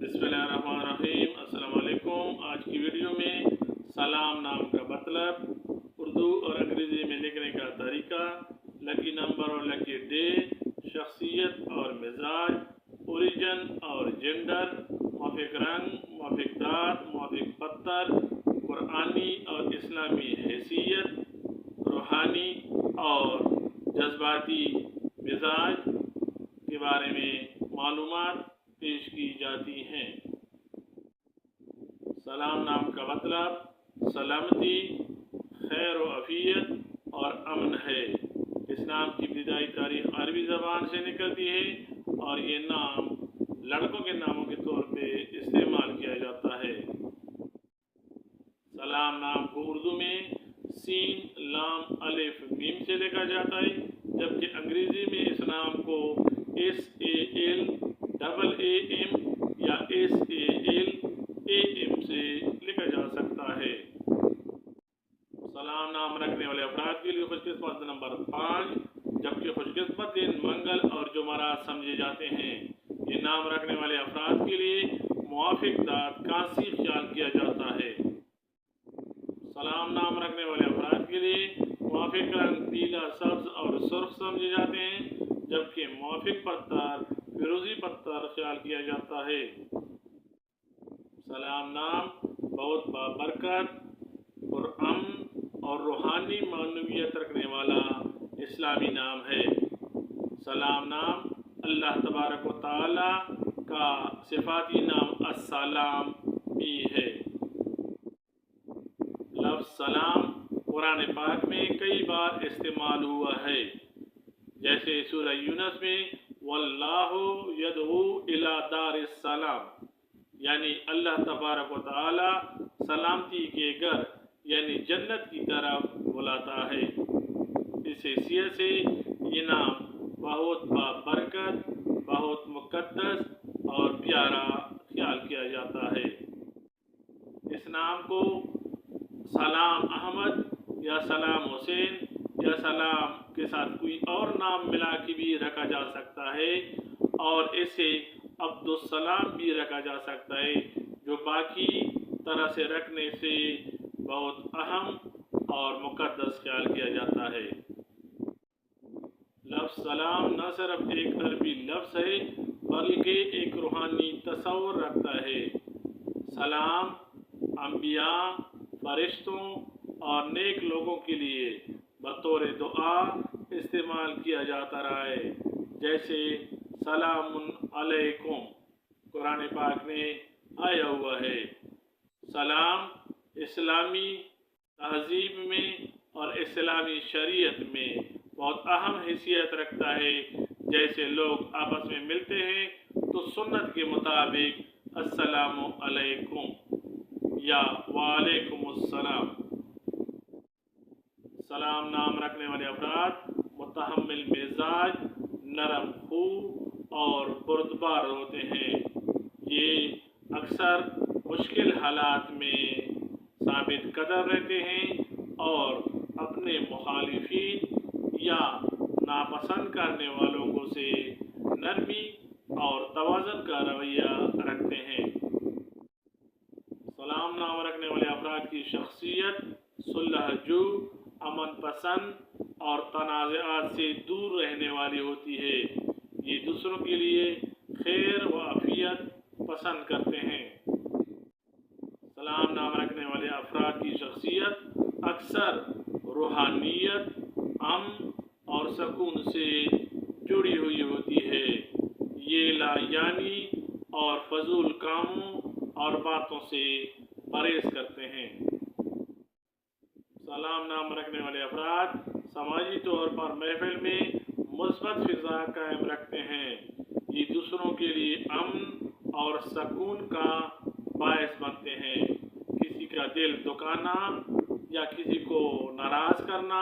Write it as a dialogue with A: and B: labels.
A: बिस्मिल्लाहिर्रहमानिर्रहीम। अस्सलाम वालेकुम। आज की वीडियो में सलाम नाम का मतलब, उर्दू और अंग्रेज़ी में लिखने का तरीका, लकी नंबर और लकी डे, शख्सियत और मिजाज, ओरिजिन और जेंडर, मुआफ़िक रंग, मुआफ़िक दाँत, मुआफ़िक पत्थर, कुरानी और इस्लामी हैसियत, रूहानी और जज्बाती मिजाज के बारे में मालूमात पेश की जाती हैं। सलाम नाम का मतलब सलामती, खैर व अफियत और अमन है। इस्लाम की इब्तिदाई तारीख अरबी ज़बान से निकलती है और ये नाम लड़कों के नामों के तौर पे इस्तेमाल किया जाता है। सलाम नाम को उर्दू में सीन, लाम, अलिफ, मीम से लिखा जाता है, जबकि अंग्रेज़ी में इस नाम को SALAAM या SALAM से लिखा जा सकता है। सलाम नाम रखने वाले अफराद के लिए खुशकिस्मत नंबर 5, जबकि खुशकिस्मत दिन मंगल और जुमेरात समझे जाते हैं। ये नाम रखने वाले अफराद के लिए मुआफ़िक दाँत कांसी ख्याल किया जाता है। सलाम नाम रखने वाले अफराद के लिए मुआफ़िक रंग पीला, सब्ज और सुर्ख समझे जाते हैं, जबकि मुआफ़िक पत्थर फिरोज़ी पत्थर ख्याल किया जाता है। सलाम नाम बहुत बाबरकत, पुरअमन और रूहानी मानवियत रखने वाला इस्लामी नाम है। सलाम नाम अल्लाह तबारक व तआला का सिफाती नाम अस्सलाम भी है। लफ्ज़ सलाम कुरान पाक में कई बार इस्तेमाल हुआ है, जैसे सूरह यूनुस में वल्लाहु यदऊ इला दारिस सलाम, यानी अल्लाह तबारक व तआला सलामती के घर यानी जन्नत की तरफ बुलाता है। इस हैसियत से ये नाम बहुत बाबरकत, बहुत मुक़द्दस और प्यारा ख्याल किया जाता है। इस नाम को सलाम अहमद या सलाम हुसैन या सलाम के साथ कोई और नाम मिला के भी रखा जा सकता है, और इसे अब्दुस्सलाम भी रखा जा सकता है, जो बाकी तरह से रखने से बहुत अहम और मुक़द्दस ख्याल किया जाता है। लफ्ज़ सलाम न सिर्फ एक अरबी लफ्ज़ है, बल्कि एक रूहानी तस्वुर रखता है। सलाम अंबिया, फरिश्तों और नेक लोगों के लिए बतौर दुआ इस्तेमाल किया जाता रहा है, जैसे सलामुन अलैकुम कुरान पाक में आया हुआ है। सलाम इस्लामी तहज़ीब में और इस्लामी शरीयत में बहुत अहम हैसियत रखता है। जैसे लोग आपस में मिलते हैं तो सुन्नत के मुताबिक अस्सलामु अलैकुम या वालेकुमुस्सलाम। सलाम नाम रखने वाले अफराद मुतहम्मिल मिजाज, नरम खू और बुर्दबार होते हैं। ये अक्सर मुश्किल हालात में साबित कदर रहते हैं और अपने मुखालिफिन या नापसंद करने वालों को से नरमी और तवाज़ुन का रवैया रखते हैं। सलाम नाम रखने वाले अफराद की शख्सियत सुलहजू, अमन पसंद और तनाज़ात से दूर रहने वाली होती है। ये दूसरों के लिए खैर व अफियत पसंद करते हैं। सलाम नाम रखने वाले अफराद की शख्सियत अक्सर रूहानियत, अमन और सुकून से जुड़ी हुई होती है। ये लायानी और फजूल कामों और बातों से परहेज करते हैं। सलाम नाम रखने वाले अफराद समाजी तौर पर महफिल में मुस्बत फिजा कायम रखते हैं। ये दूसरों के लिए अमन और सुकून का बायस बनते हैं। किसी का दिल दुखाना या किसी को नाराज़ करना